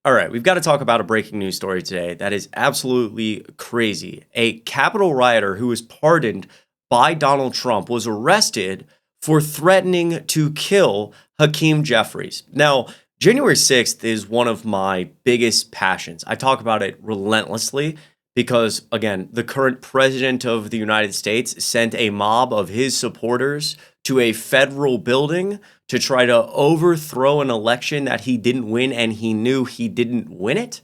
All right, we've got to talk about a breaking news story today that is absolutely crazy. A Capitol rioter who was pardoned by Donald Trump was arrested for threatening to kill Hakeem Jeffries. Now, January 6th is one of my biggest passions. I talk about it relentlessly because, again, the current president of the United States sent a mob of his supporters to a federal building to try to overthrow an election that he didn't win and he knew he didn't win it.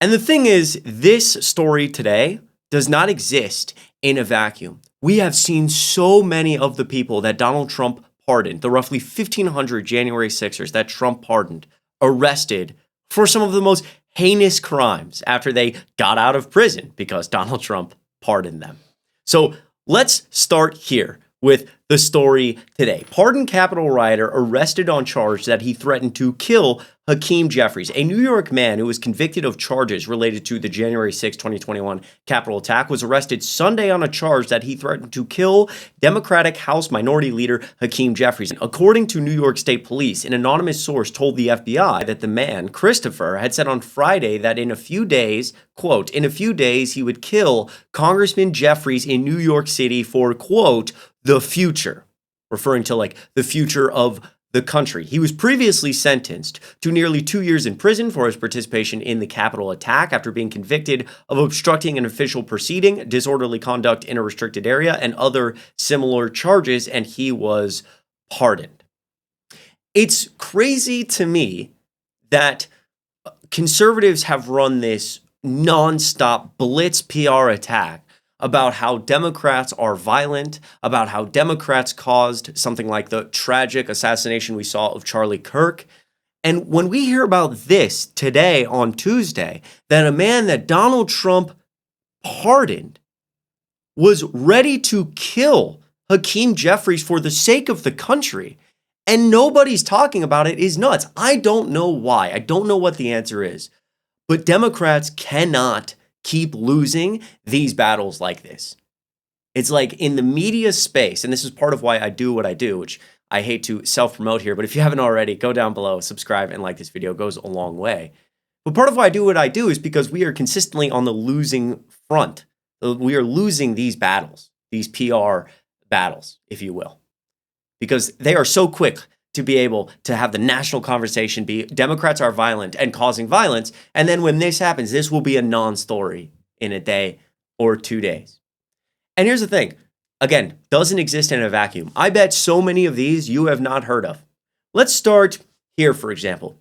And the thing is, this story today does not exist in a vacuum. We have seen so many of the people that Donald Trump pardoned, the roughly 1,500 January 6ers that Trump pardoned, arrested for some of the most heinous crimes after they got out of prison because Donald Trump pardoned them. So let's start here with the story today. Pardoned Capitol rioter arrested on charge that he threatened to kill Hakeem Jeffries, a New York man who was convicted of charges related to the January 6, 2021 Capitol attack, was arrested Sunday on a charge that he threatened to kill Democratic House Minority Leader Hakeem Jeffries. According to New York State Police, an anonymous source told the FBI that the man, Christopher, had said on Friday that in a few days, quote, in a few days he would kill Congressman Jeffries in New York City for, quote, the future, referring to like the future of the country. He was previously sentenced to nearly 2 years in prison for his participation in the Capitol attack after being convicted of obstructing an official proceeding, disorderly conduct in a restricted area, and other similar charges, and he was pardoned. It's crazy to me that conservatives have run this nonstop blitz PR attack about how Democrats are violent, about how Democrats caused something like the tragic assassination we saw of Charlie Kirk. And when we hear about this today on Tuesday, that a man that Donald Trump pardoned was ready to kill Hakeem Jeffries for the sake of the country, and nobody's talking about it, is nuts. I don't know why. I don't know what the answer is. But Democrats cannot keep losing these battles like this. It's like in the media space, and this is part of why I do what I do, which I hate to self-promote here, but if you haven't already, go down below, subscribe, and like this video. It goes a long way. But part of why I do what I do is because we are consistently on the losing front. We are losing these battles, these PR battles, if you will, because they are so quick to be able to have the national conversation be Democrats are violent and causing violence. And then when this happens, this will be a non-story in a day or 2 days. And here's the thing, again, doesn't exist in a vacuum. I bet so many of these you have not heard of. Let's start here, for example.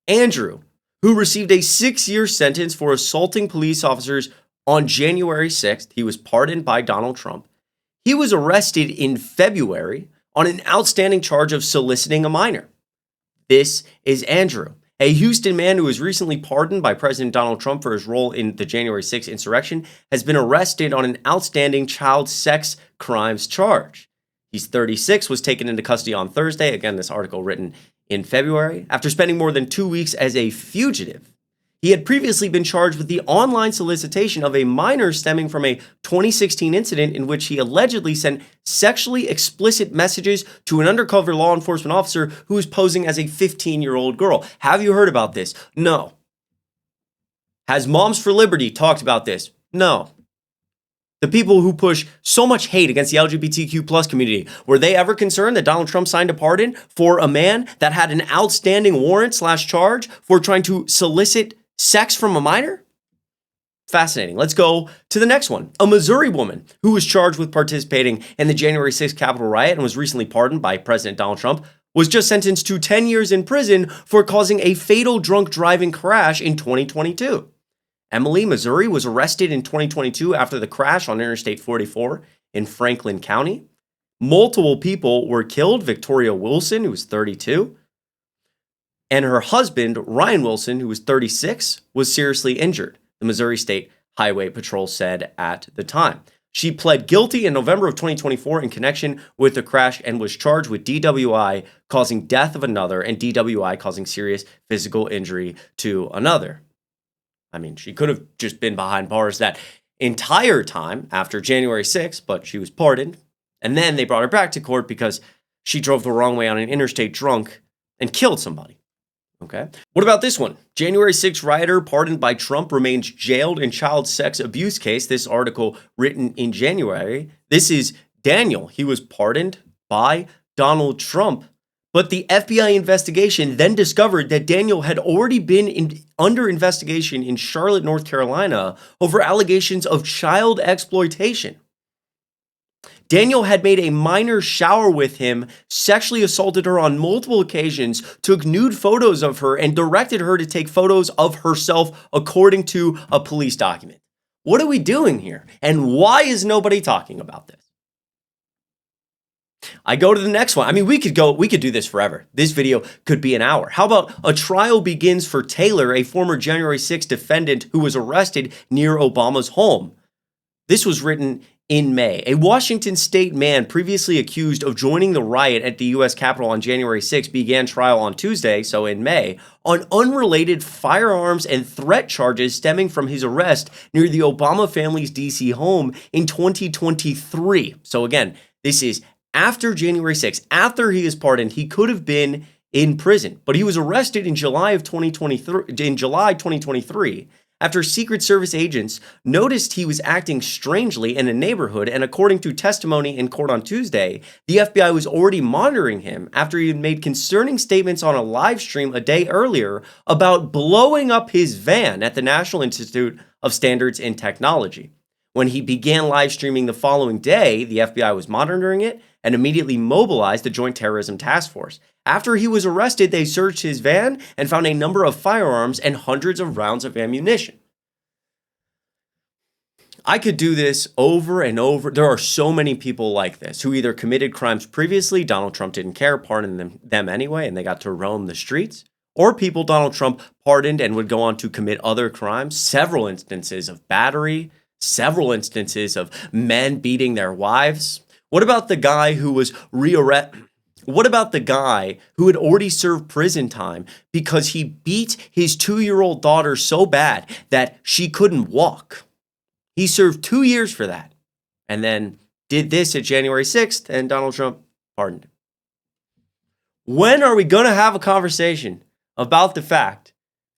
Andrew, who received a 6-year sentence for assaulting police officers on January 6th. He was pardoned by Donald Trump. He was arrested in February on an outstanding charge of soliciting a minor. This is Andrew, a Houston man who was recently pardoned by President Donald Trump for his role in the January 6th insurrection, has been arrested on an outstanding child sex crimes charge. He's 36, was taken into custody on Thursday. Again, this article written in February, after spending more than 2 weeks as a fugitive. He had previously been charged with the online solicitation of a minor stemming from a 2016 incident in which he allegedly sent sexually explicit messages to an undercover law enforcement officer who was posing as a 15-year-old girl. Have you heard about this? No. Has Moms for Liberty talked about this? No. The people who push so much hate against the LGBTQ plus community, were they ever concerned that Donald Trump signed a pardon for a man that had an outstanding warrant/charge for trying to solicit sex from a minor? Fascinating. Let's go to the next one. A Missouri woman who was charged with participating in the January 6th Capitol riot and was recently pardoned by President Donald Trump was just sentenced to 10 years in prison for causing a fatal drunk driving crash in 2022. Emily, Missouri, was arrested in 2022 after the crash on Interstate 44 in Franklin County. Multiple people were killed. Victoria Wilson, who was 32, and her husband, Ryan Wilson, who was 36, was seriously injured, the Missouri State Highway Patrol said at the time. She pled guilty in November of 2024 in connection with the crash and was charged with DWI causing death of another and DWI causing serious physical injury to another. I mean, she could have just been behind bars that entire time after January 6th, but she was pardoned. And then they brought her back to court because she drove the wrong way on an interstate drunk and killed somebody. Okay. What about this one? January 6th rioter pardoned by Trump remains jailed in child sex abuse case. This article written in January. This is Daniel. He was pardoned by Donald Trump. But the FBI investigation then discovered that Daniel had already been under investigation in Charlotte, North Carolina over allegations of child exploitation. Daniel had made a minor shower with him, sexually assaulted her on multiple occasions, took nude photos of her, and directed her to take photos of herself according to a police document. What are we doing here? And why is nobody talking about this? I go to the next one. I mean, we could do this forever. This video could be an hour. How about a trial begins for Taylor, a former January 6th defendant who was arrested near Obama's home? This was written in May. A Washington state man previously accused of joining the riot at the U.S. Capitol on January 6th began trial on Tuesday, so in May, on unrelated firearms and threat charges stemming from his arrest near the Obama family's D.C. home in 2023. So again, this is after January 6th, after he is pardoned. He could have been in prison, but he was arrested in July 2023 after Secret Service agents noticed he was acting strangely in a neighborhood, and according to testimony in court on Tuesday, the FBI was already monitoring him after he had made concerning statements on a live stream a day earlier about blowing up his van at the National Institute of Standards and Technology. When he began live streaming the following day, the FBI was monitoring it and immediately mobilized the Joint Terrorism Task Force. After he was arrested, they searched his van and found a number of firearms and hundreds of rounds of ammunition. I could do this over and over. There are so many people like this who either committed crimes previously, Donald Trump didn't care, pardoned them anyway, and they got to roam the streets, or people Donald Trump pardoned and would go on to commit other crimes, several instances of battery, several instances of men beating their wives. What about the guy who was What about the guy who had already served prison time because he beat his 2-year-old daughter so bad that she couldn't walk? He served 2 years for that and then did this at January 6th, and Donald Trump pardoned him. When are we going to have a conversation about the fact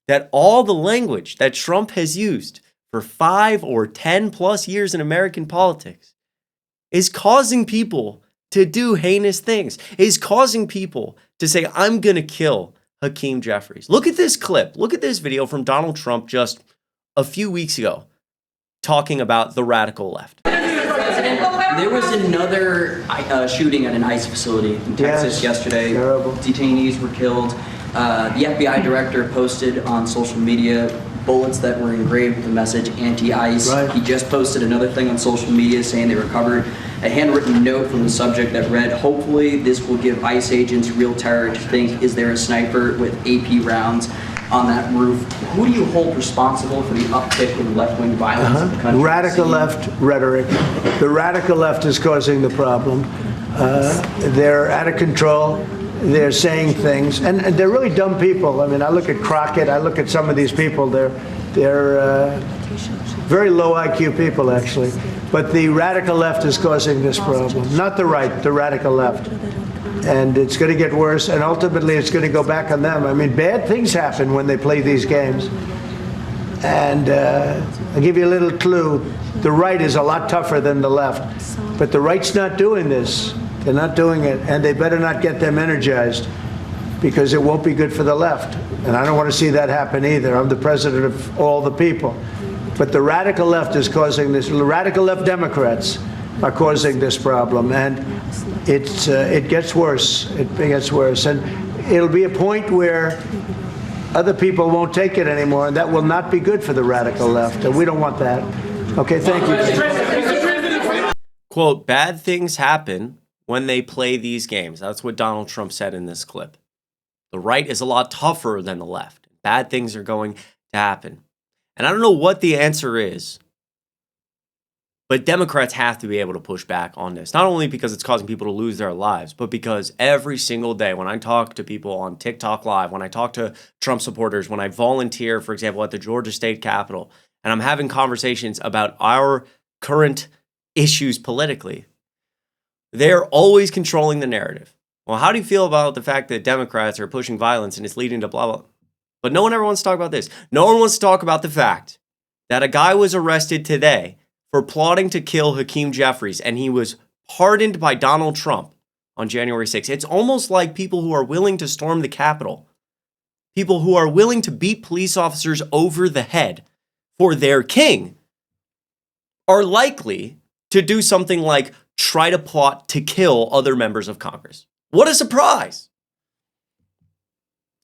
that all the language that Trump has used for 5 or 10 plus years in American politics is causing people to do heinous things, is causing people to say, I'm going to kill Hakeem Jeffries? Look at this clip. Look at this video from Donald Trump just a few weeks ago talking about the radical left. There was another shooting at an ICE facility in Texas yesterday. Terrible. Detainees were killed. The FBI director posted on social media bullets that were engraved with the message anti-ICE. Right. He just posted another thing on social media saying they recovered a handwritten note from the subject that read, hopefully this will give ICE agents real terror to think, is there a sniper with AP rounds on that roof? Who do you hold responsible for the uptick in left-wing violence in the country? Radical left rhetoric. The radical left is causing the problem. They're out of control. They're saying things, and they're really dumb people. I mean, I look at Crockett. I look at some of these people. They're very low IQ people, actually. But the radical left is causing this problem, not the right, the radical left. And it's going to get worse, and ultimately it's going to go back on them. I mean, bad things happen when they play these games. And I'll give you a little clue. The right is a lot tougher than the left. But the right's not doing this. They're not doing it, and they better not get them energized, because it won't be good for the left. And I don't want to see that happen either. I'm the president of all the people. But the radical left is causing this. The radical left Democrats are causing this problem, and it gets worse. It gets worse, and it'll be a point where other people won't take it anymore, and that will not be good for the radical left, and we don't want that. Okay, thank you. Quote, bad things happen when they play these games. That's what Donald Trump said in this clip. The right is a lot tougher than the left. Bad things are going to happen. And I don't know what the answer is, but Democrats have to be able to push back on this. Not only because it's causing people to lose their lives, but because every single day when I talk to people on TikTok Live, when I talk to Trump supporters, when I volunteer, for example, at the Georgia State Capitol, and I'm having conversations about our current issues politically, they're always controlling the narrative. Well, how do you feel about the fact that Democrats are pushing violence and it's leading to blah, blah? But no one ever wants to talk about this. No one wants to talk about the fact that a guy was arrested today for plotting to kill Hakeem Jeffries, and he was pardoned by Donald Trump on January 6th. It's almost like people who are willing to storm the Capitol, people who are willing to beat police officers over the head for their king, are likely to do something like try to plot to kill other members of Congress. What a surprise.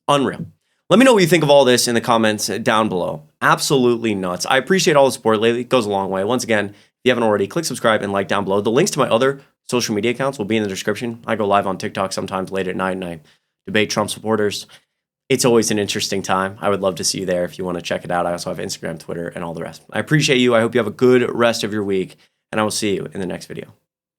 Unreal. Let me know what you think of all this in the comments down below. Absolutely nuts. I appreciate all the support lately. It goes a long way. Once again, if you haven't already, click subscribe and like down below. The links to my other social media accounts will be in the description. I go live on TikTok sometimes late at night and I debate Trump supporters. It's always an interesting time. I would love to see you there if you want to check it out. I also have Instagram, Twitter, and all the rest. I appreciate you. I hope you have a good rest of your week, and I will see you in the next video.